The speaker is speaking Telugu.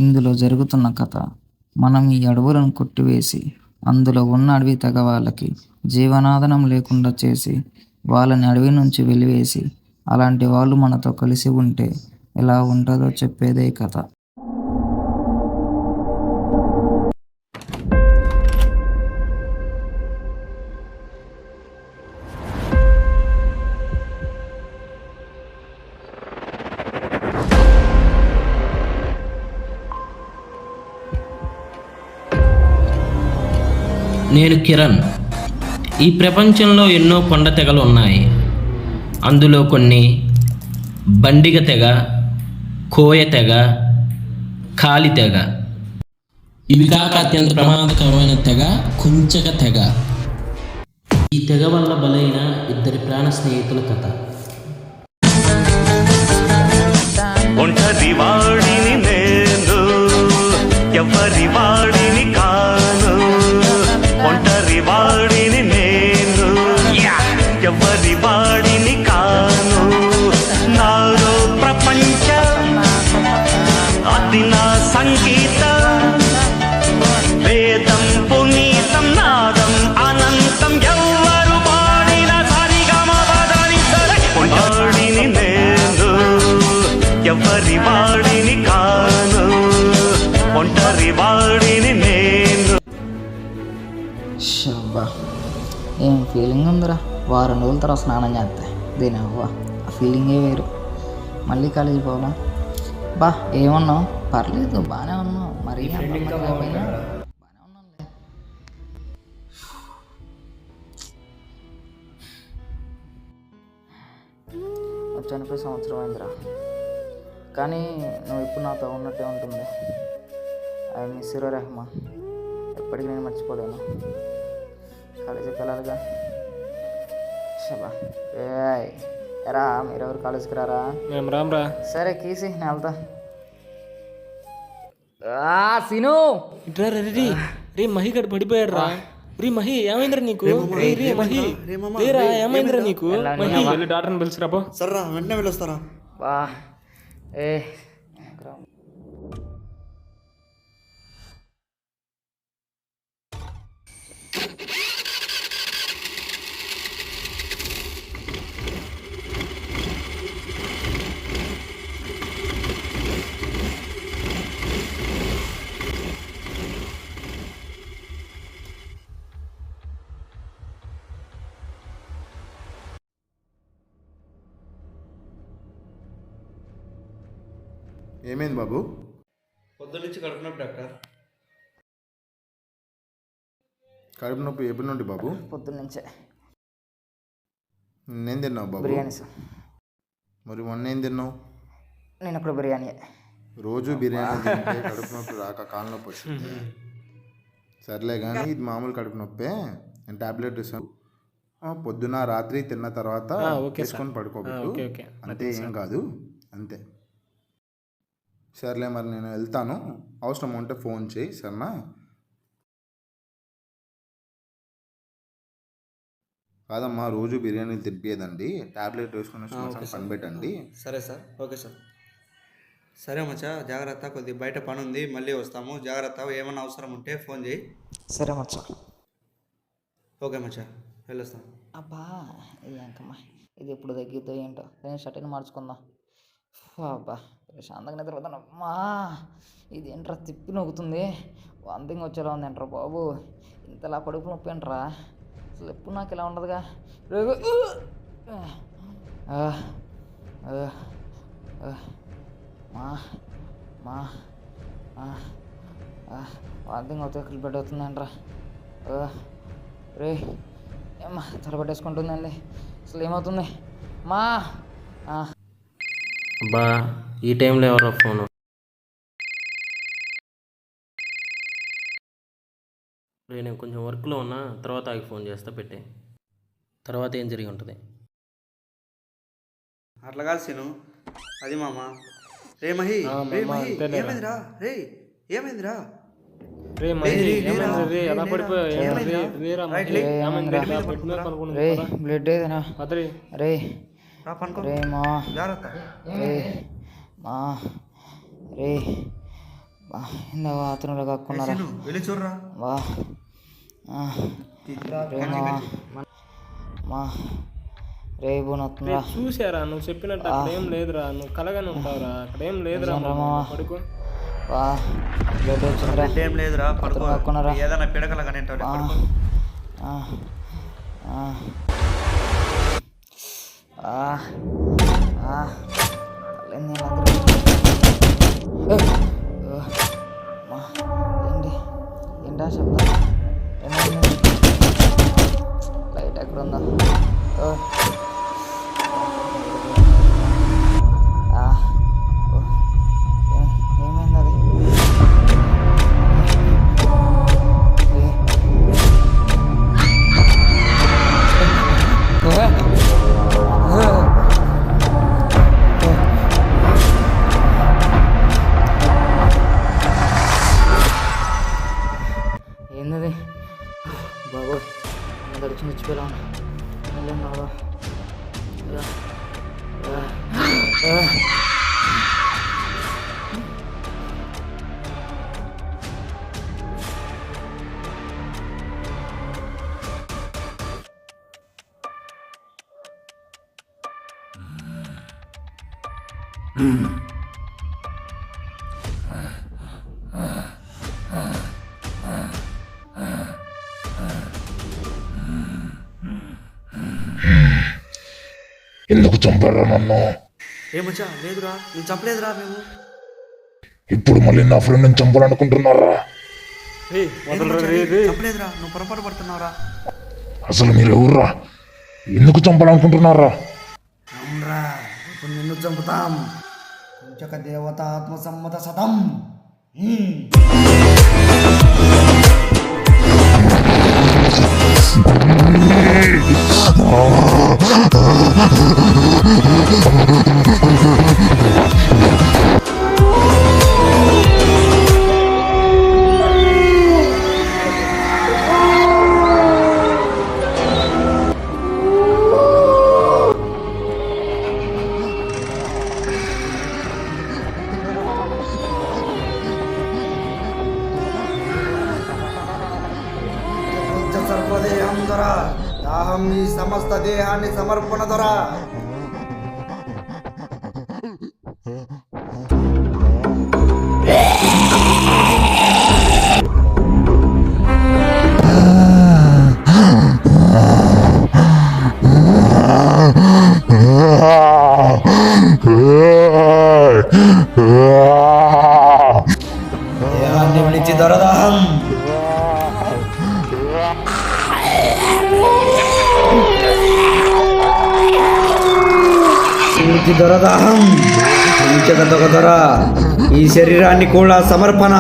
ఇందులో జరుగుతున్న కథ, మనం ఈ అడవులను కొట్టివేసి అందులో ఉన్న అడవి తెగ వాళ్ళకి జీవనాధారం లేకుండా చేసి వాళ్ళని అడవి నుంచి వెలివేసి అలాంటి వాళ్ళు మనతో కలిసి ఉంటే ఎలా ఉంటుందో చెప్పేదే ఈ కథ. నేను కిరణ్. ఈ ప్రపంచంలో ఎన్నో కొండ తెగలు ఉన్నాయి. అందులో కొన్ని బండిగ తెగ, కోయ తెగ, కాలి తెగ. ఇవి కాక అత్యంత ప్రమాదకరమైన తెగ కుంచక తెగ. ఈ తెగ వల్ల బలైన ఇద్దరి ప్రాణ స్నేహితుల కథ. ఒంటరి వాడిని నేను, ఎవరి వాడిని కాను. ఒంటరి వాడిని నేను, ఎవరి వాడిని కాను. నాలో ప్రపంచం, అది నా సంగీతం. వేదం పునీతం, నాదం అనంతం. ఎవరు పాడిన సరిగమపదని సరే. ఒంటరిని నేను, ఎవరి వాడిని కాను. ఒంటరి వాడిని నేను. షబ్బా, ఏం ఫీలింగ్ ఉందిరా. వారం రోజుల తర్వాత స్నానం చేస్తే దీని అవ్వ ఆ ఫీలింగే వేరు. మళ్ళీ కాలేజీ పోవాలా? బా ఏమన్నావు? పర్లేదు, బాగానే ఉన్నావు. మరీ బాగానే ఉన్నానులే. చనిపోయి సంవత్సరం అయిందిరా, కానీ నువ్వు ఇప్పుడు నాతో ఉన్నట్టే ఉంటుంది. I miss you Rahman. ఎప్పటికీ నేను మర్చిపోలేను. కాలేజీకి వెళ్ళాలిగా. షబా ఎరా, మీరెవరు కాలేజీకి రారా? మేము రామ్రా. సరే కీసి నేను వెళ్తా. సీను ఇట్రా రే. రే మహి గడు పడిపోయాడు రా. రే మహి ఏమైందిరా నీకు? రే మహి లేరా, ఏమైందిరా నీకు? మహి వెళ్ళి డాక్టర్ని పిలిచిరాపో. సర్రా, వెంటనే వెళ్ళొస్తారా? బా ఏ ఏమైంది బాబు? పొద్దున్నుంచి కడుపు నొప్పి డాక్టర్. కడుపు నొప్పి ఎప్పటి నుండి బాబు? పొద్దున్నుంచే. నేను తిన్నావు బాబు? బిర్యానీ సార్. మరి మొన్న ఏం తిన్నావు? నేను అప్పుడు బిర్యానీ. రోజు బిర్యానీ తింటే కడుపు నొప్పి రాక కాళ్ళ నొప్పి వచ్చింది. సర్లే కానీ ఇది మామూలు కడుపు నొప్పే. నేను టాబ్లెట్ ఇస్తాను, పొద్దున రాత్రి తిన్న తర్వాత వేసుకొని పడుకోబెట్టు. అంతే, ఏం కాదు, అంతే. సర్లే, మరి నేను వెళ్తాను. అవసరం ఉంటే ఫోన్ చేయి, సరేనా? కాదమ్మా, రోజు బిర్యానీలు తినిపియదండి. టాబ్లెట్ వేసుకుని పని పెట్టండి. సరే సార్, ఓకే సార్. సరే మచ్చా, జాగ్రత్త. కొద్దిగా బయట పని ఉంది, మళ్ళీ వస్తాము. జాగ్రత్త. ఏమైనా అవసరం ఉంటే ఫోన్ చేయి. సరే మచ్చా. ఓకే మచ్చా, వెళ్ళొస్తాం. అబ్బా ఇది ఎంకమ్మా, ఇది ఎప్పుడు తగ్గిద్దో ఏంటో. నేను షర్ట్ని మార్చుకుందాం. అబ్బా ప్రశాంతంగా నిద్రపోతాను. అమ్మా ఇది ఏంట్రా తిప్పి నొక్కుతుంది. వాంతింగ్ వచ్చేలా ఉంది ఏంట్రా బాబు. ఇంతలా కడుపు నొప్పి ఏంట్రా అసలు. ఎప్పుడు నాకు ఇలా ఉండదుగా. వాంతింగ్ అవుతే అక్కడ బెడ్ అవుతుందంట్రా. రే ఏమ్మా తలపట్టేసుకుంటుందండి. అసలు ఏమవుతుంది మా? అబ్బా, ఈ టైంలో ఎవరో ఫోను? నేను కొంచెం వర్క్లో ఉన్నా, తర్వాత ఆగి ఫోన్ చేస్తా, పెట్టే. తర్వాత ఏం జరిగి ఉంటుంది? అట్లా కాల్సిను అది మామ. రే మహి, రే మహి, ఏమైందిరా? రే ఏమైందిరా? రే మహి ఏమైంది? ఎలా పడిపోయావు? బ్లడ్ ఏదైనా? రే రే మా, జాగ్రత్త. రే మా, రే ఇందా బాత్రూంలో కక్కున్నారా వెళ్ళి చూడరా. వా మా రేపు నొత్తుందా చూసారా నువ్వు చెప్పినట్టు అక్కడ ఏం లేదురా, నువ్వు కలగానే ఉంటావురా, అక్కడ ఏం లేదురా. పడుకో. వా బ్లడ్ వచ్చిందిరా ఏం లేదురా, పడుకో. కక్కున్నారా ఏదైనా పిడకల కానీ ఏంటి ఏంటా శబ్దం ఏమైంది లైట్ ఎక్కడ ఉందా ఏమైంది అది ఏంది బాబోయ్ దడిచి మర్చిపోయా బాబా ఎందుకు చంపారా నన్ను? ఏమొచ్చా లేదురా, నేను చంపలేదురా. మేము ఇప్పుడు మళ్ళీ నా ఫ్రెండ్ని చంపాలనుకుంటున్నారా? చంపలేదురా, నువ్వు పొరపాటు పడుతున్నావురా. అసలు మీరు ఎవర్రా? ఎందుకు చంపాలనుకుంటున్నారా? అవునరా, ఇప్పుడు నిన్ను చంపుతాం. పంచక దేవత ఆత్మసమ్మత శతం. సర్వదేహం దొర దాహం ఈ సమస్త దేహాన్ని సమర్పణ దొర. దేహాన్ని విడిచి దొరదాహం. దొరదాహం దొర ఈ శరీరాన్ని కూడా సమర్పణ.